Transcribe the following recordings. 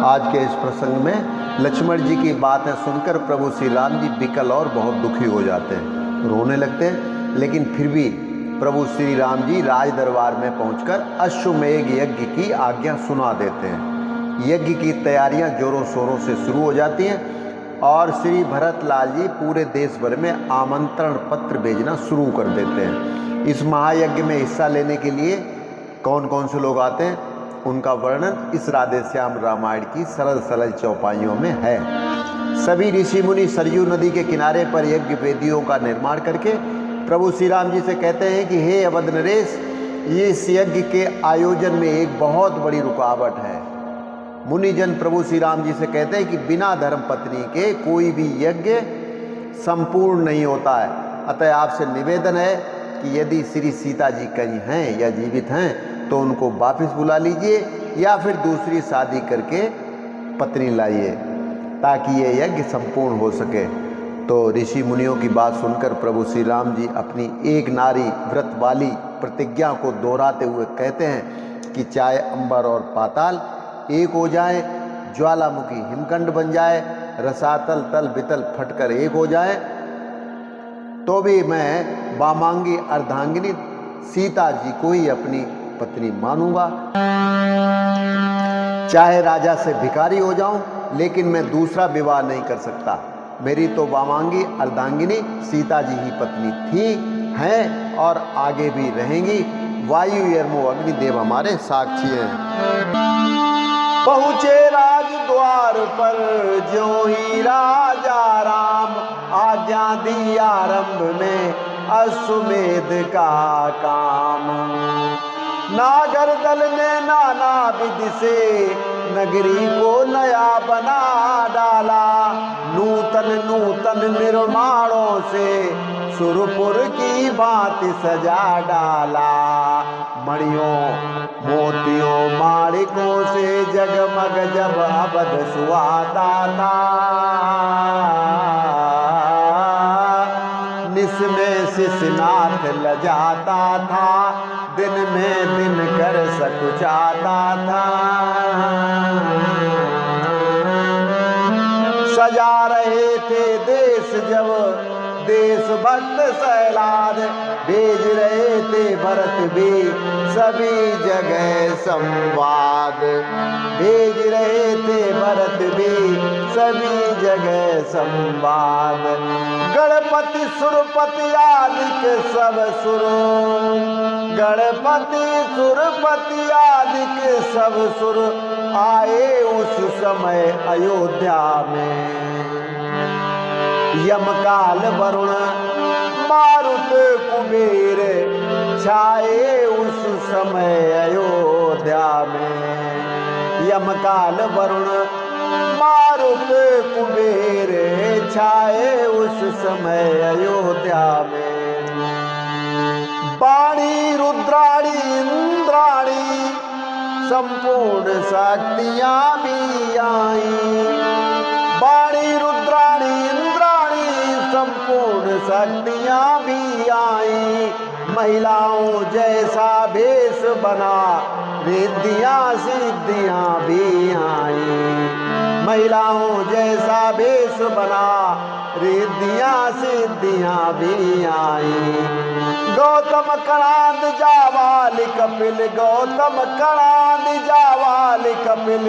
आज के इस प्रसंग में लक्ष्मण जी की बातें सुनकर प्रभु श्री राम जी विकल और बहुत दुखी हो जाते हैं, रोने लगते हैं। लेकिन फिर भी प्रभु श्री राम जी राज दरबार में पहुंचकर अश्वमेध यज्ञ की आज्ञा सुना देते हैं। यज्ञ की तैयारियां जोरों शोरों से शुरू हो जाती हैं और श्री भरत लाल जी पूरे देश भर में आमंत्रण पत्र भेजना शुरू कर देते हैं। इस महायज्ञ में हिस्सा लेने के लिए कौन कौन से लोग आते हैं, उनका वर्णन इस राधे श्याम रामायण की सरल सरल चौपाइयों में है। सभी ऋषि मुनि सरयू नदी के किनारे पर यज्ञ वेदियों का निर्माण करके प्रभु श्री राम जी से कहते हैं कि हे अवध नरेश, ये इस यज्ञ के आयोजन में एक बहुत बड़ी रुकावट है। मुनिजन प्रभु श्री राम जी से कहते हैं कि बिना धर्म पत्नी के कोई भी यज्ञ संपूर्ण नहीं होता है। अतः आपसे निवेदन है कि यदि श्री सीता जी कहीं हैं या जीवित हैं तो उनको वापस बुला लीजिए या फिर दूसरी शादी करके पत्नी लाइए ताकि ये यज्ञ संपूर्ण हो सके। तो ऋषि मुनियों की बात सुनकर प्रभु श्री राम जी अपनी एक नारी व्रत वाली प्रतिज्ञा को दोहराते हुए कहते हैं कि चाहे अंबर और पाताल एक हो जाए, ज्वालामुखी हिमखंड बन जाए, रसातल तल बितल फटकर एक हो जाए, तो भी मैं वामांगी अर्धांगिनी सीता जी को ही अपनी पत्नी मानूंगा। चाहे राजा से भिखारी हो जाऊं, लेकिन मैं दूसरा विवाह नहीं कर सकता। मेरी तो वामांगी अर्धांगिनी सीता जी ही पत्नी थी, हैं और आगे भी रहेंगी। वायु यर्मो अग्निदेव हमारे साक्षी हैं। पहुँचे राज द्वार पर ज्यों ही राजा राम, आज्ञा दी आरंभ में अश्वमेध का काम। नागर दल ने नाना विधि से नगरी को नया बना डाला, नूतन नूतन निर्माणों से सुरपुर की भांति सजा डाला। मणियों मोतियों माणिकों से जगमग जब अवध सुहाता था, निस में शिशनाथ लजाता था, दिन में दिन कर सकुचाता था। सजा रहे थे देश जब देशभक्त सैलाद, भेज रहे थे भरत भी सभी जगह संवाद, भेज रहे थे भरत भी सभी जगह संवाद। गणपति सुरपति आदि के सब सुर, गणपति सुरपति आदि के सब सुर आए उस समय अयोध्या में। यमकाल वरुण मारुत कुबेर छाए उस समय अयोध्या में। यमकाल वरुण मारुत कुबेर छाए उस समय अयोध्या में। वाणी रुद्राणी इंद्राणी संपूर्ण शक्तियां भी आई। वाणी रुद्राणी इंद्राणी संपूर्ण शक्तियां भी आई। महिलाओं जैसा भेष बना रिद्धियां सिद्धियां भी आई। महिलाओं जैसा भेष बना रिद्धियां सिद्धियां भी आई। गौतम कणाद जावाल कपिल, गौतम कणाद जावाल कपिल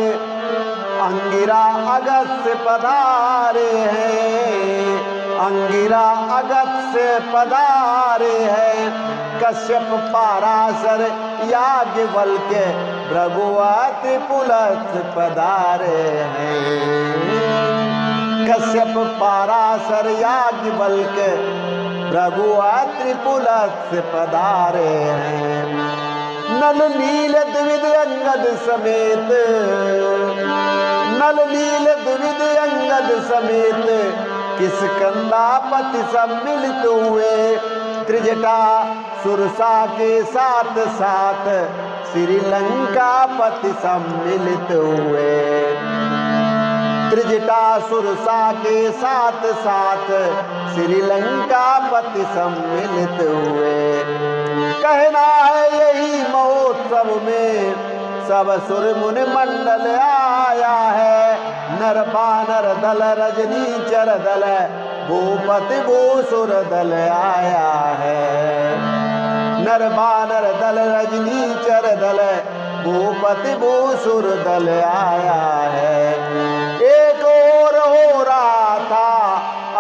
अंगिरा अगस्त्य पधारे हैं। अंगिरा अगस्त्य पधारे हैं। कश्यप पाराशर याज्ञवल्क्य भृगुवत पुलस्त्य पधारे हैं। कश्यप पाराशर याज्ञवल्क्य भृगुवत पुलस्त्य पधारे हैं। नल नील द्विविध अंगद समेत, नल नील द्विविध अंगद समेत किष्किंधापति सम्मिलित हुए। त्रिजटा सुरसा के साथ साथ श्रीलंकापति सम्मिलित हुए। त्रिजटा सुरसा के साथ साथ श्रीलंकापति सम्मिलित हुए। कहना है यही महोत्सव में सब सुर मुनि मंडल आया है। दल रजनी चर दल भूपति भूसुर दल आया है। नर बानर दल रजनी चर दल भूपति भूसुर दल आया है। एक और हो रहा था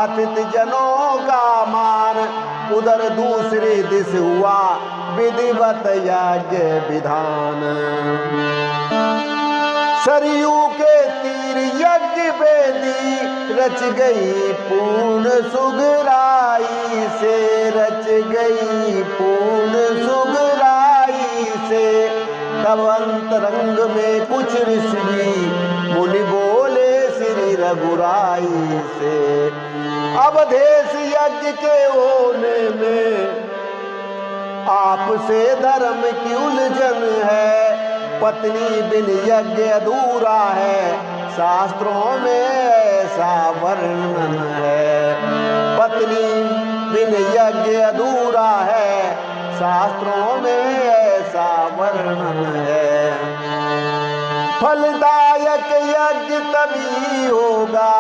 अतिथि जनों का मान, उधर दूसरी दिश हुआ विधिवत यज्ञ विधान। सरयू के तीर यज्ञ वेदी रच गई पूर्ण सुगराई से, रच गई पूर्ण सुगराई से। तब अंतरंग में कुछ ऋषि मुनि बोले श्री रघुराई से, अवधेश यज्ञ के होने में आपसे धर्म की उलझन है। पत्नी बिन यज्ञ अधूरा है, शास्त्रों में ऐसा वर्णन है। पत्नी बिन यज्ञ अधूरा है, शास्त्रों में ऐसा वर्णन है। फलदायक यज्ञ तभी होगा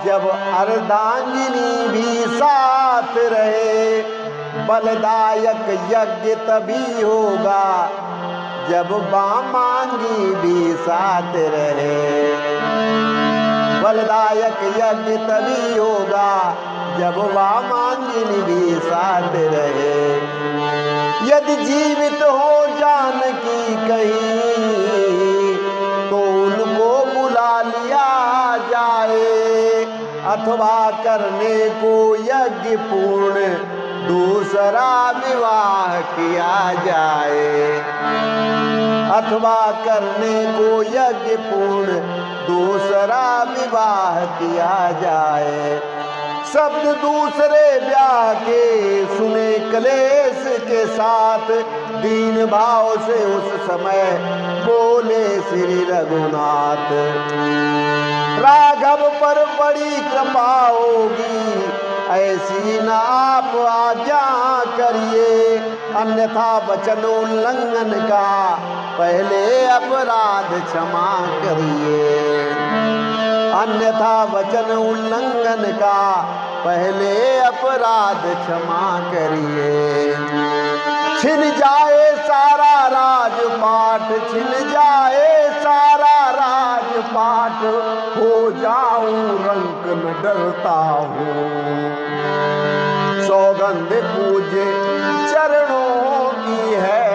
जब अर्धांगिनी भी साथ रहे। बलदायक यज्ञ तभी होगा जब वामांगी भी साथ रहे। बलदायक यज्ञ तभी होगा जब वामांगिनी भी साथ रहे। यदि जीवित हो जानकी कहीं तो उनको बुला लिया जाए, अथवा करने को यज्ञ पूर्ण दूसरा विवाह किया जाए। अथवा करने को यज्ञ पूर्ण दूसरा विवाह किया जाए। शब्द दूसरे ब्याह के सुने कलेश के साथ, दीन भाव से उस समय बोले श्री रघुनाथ, राघव पर बड़ी कृपा होगी, ऐसी न आप आज्ञा करिए, अन्यथा वचन उल्लंघन का पहले अपराध क्षमा करिए। अन्यथा वचन उल्लंघन का पहले अपराध क्षमा करिए। छिन जाए सारा राजपाट, छिन जाए सारा राजपाट, हो जाऊं रंक न डरता हूँ। सौगंध पूजे चरणों की है,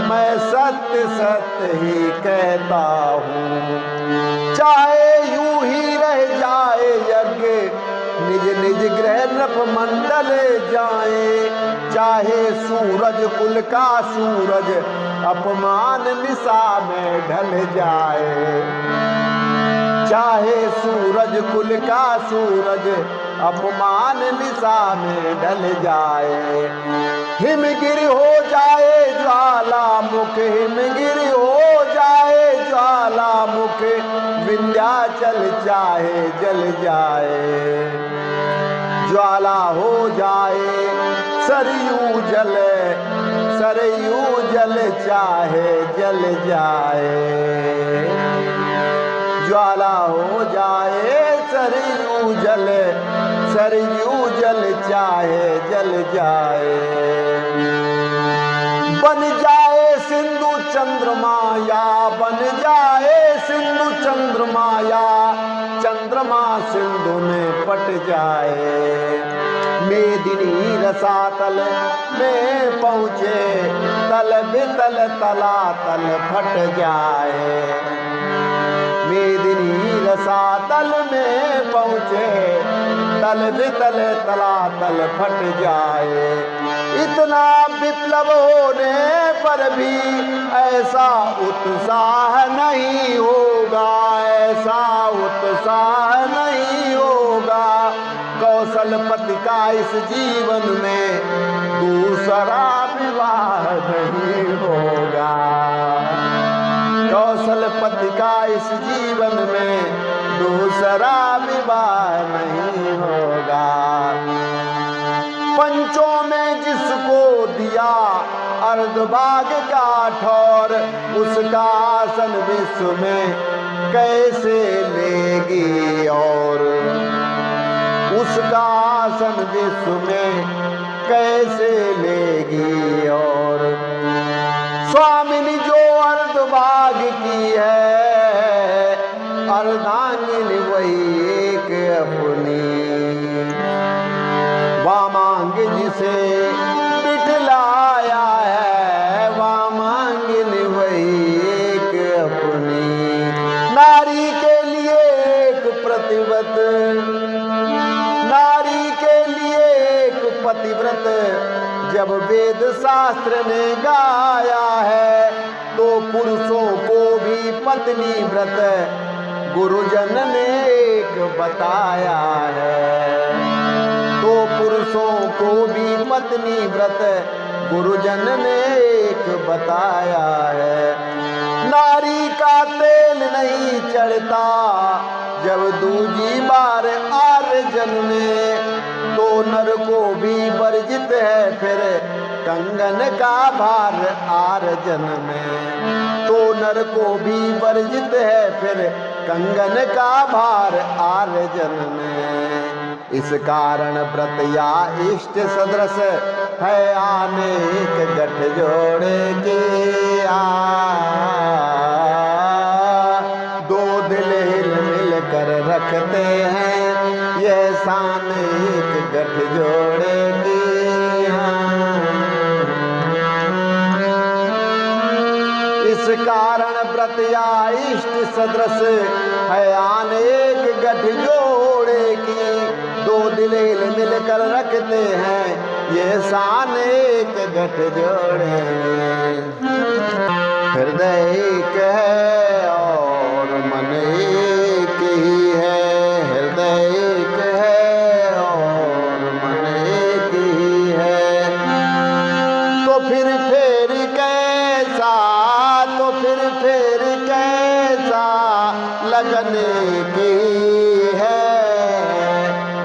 मैं सत्य सत्य ही कहता हूँ। चाहे यूं ही रह जाए यज्ञ, निज निज गृह नभ मंडल जाए, चाहे सूरज कुल का सूरज अपमान निशा में ढल जाए। चाहे सूरज कुल का सूरज अपमान निशा में ढल जाए। हिमगिर हो जाए ज्वालामुख, हिमगिर हो जाए ज्वालामुख, विंध्याचल चाहे जल जाए। ज्वाला हो जाए सरयू जल, सरयू जल चाहे जल जाए। ज्वाला हो जाए सरयू जल, सरयू जल चाहे जल जाए। बन जाए सिंधु चंद्रमा या बन जाए सिंधु चंद्रमा, या चंद्रमा सिंधु में पट जाए। मेदिनी रसातल में पहुँचे, तल बितल तलातल फट जाए। मेदिनी रसातल में पहुँचे, तल बितल तलातल फट जाए। इतना विप्लव होने पर भी ऐसा उत्साह नहीं होगा, ऐसा उत्साह नहीं होगा। कौशलपति का इस जीवन में दूसरा विवाह नहीं होगा। कौशलपति का इस जीवन में दूसरा विवाह नहीं होगा। पंचों में जिसको दिया अर्धभाग का ठौर, उसका आसन विश्व में कैसे लेगी और उसका आसन विश्व में कैसे लेगी। और स्वामिनी जो अर्धभाग की है, अर्धांगिनी वही एक अपनी, वामांग जिसे बिठलाया है, वामांगिनी वही एक अपनी। नारी के लिए एक प्रतिव्रत, नारी के लिए एक पतिव्रत, जब वेद शास्त्र ने गाया है, तो पुरुषों को भी पत्नी व्रत गुरुजन ने एक बताया है। तो पुरुषों को भी पत्नी व्रत गुरुजन ने एक बताया है। नारी का तेल नहीं चढ़ता जब दूजी बार आर्य जन्मे, तो नर को भी वर्जित है फिर कंगन का भार आर्य जन्मे। तो नर को भी वर्जित है फिर कंगन का भार आर्य जन्मे। इस कारण व्रत या इष्ट सदृश है अनेक गठजोड़ के, दो दिल हिल मिल कर रखते हैं ये शान एक गठजोड़ की। इस कारण व्रत या इष्ट सदृश है अनेक गठजोड़ की, दो दिल हिल मिल कर रखते हैं ये शान एक गठजोड़ है। हृदय एक है और मन एक ही है, हृदय एक है और मन एक ही है। तो फिर कैसा, तो फिर कैसा लगन की है।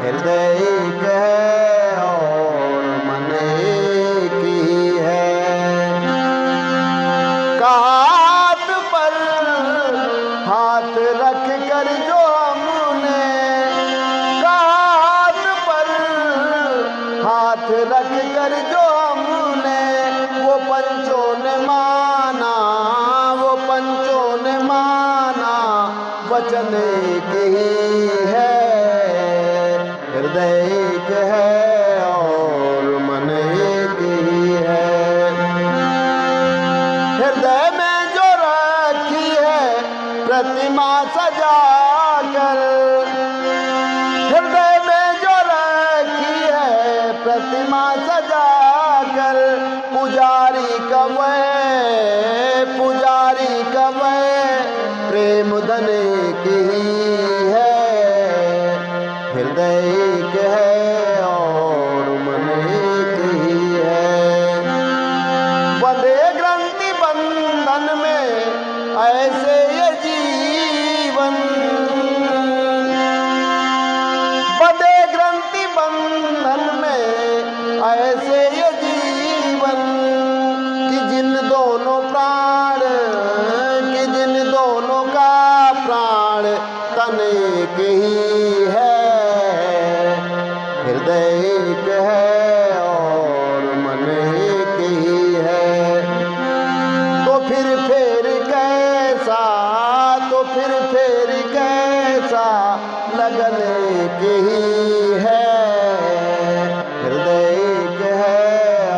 हृदय एक है और मन एक ही है। हाथ पर हाथ रख कर जो हमने, हाथ पर हाथ रख कर जो हमने, वो पंचों ने माना, वो पंचों ने माना वचन एक ही है। हृदय एक है और मन एक ही है। हृदय में जो रखी है प्रतिमा सजा कर, हृदय में जो रखी है प्रतिमा सजा कर, पुजारी कवे, पुजारी कवे प्रेम धन एक ही है। हृदय एक है और मन एक ही है। बंधे ग्रंथि बंधन में ऐसे ये जीवन, बंधे ग्रंथि बंधन में ऐसे ये जीवन, कि जिन दोनों प्राण, कि जिन दोनों का प्राण तन एक ही है। हृदय एक है और मन एक ही है। तो फिर कैसा, तो फिर कैसा लगन एक ही है। हृदय एक है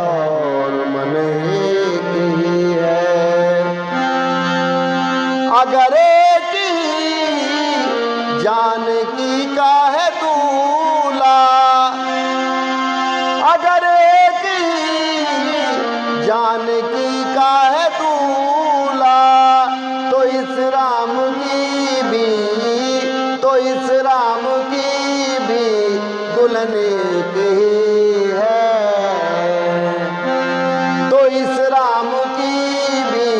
और मन एक ही है। अगर एक ही जानकी का है दूल्हा, अगर एक ही जानकी का है दूल्हा, तो इस राम की भी, तो इस राम की भी दुल्हन एक ही है। तो इस राम की भी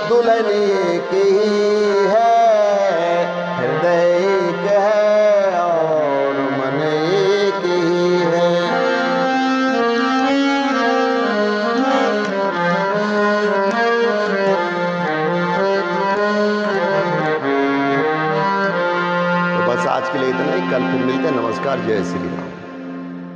दुल्हन एक ही है। हृदय एक है और मन एक ही है। आज के लिए इतना ही, कल फिर मिलते हैं। नमस्कार, जय श्री राम।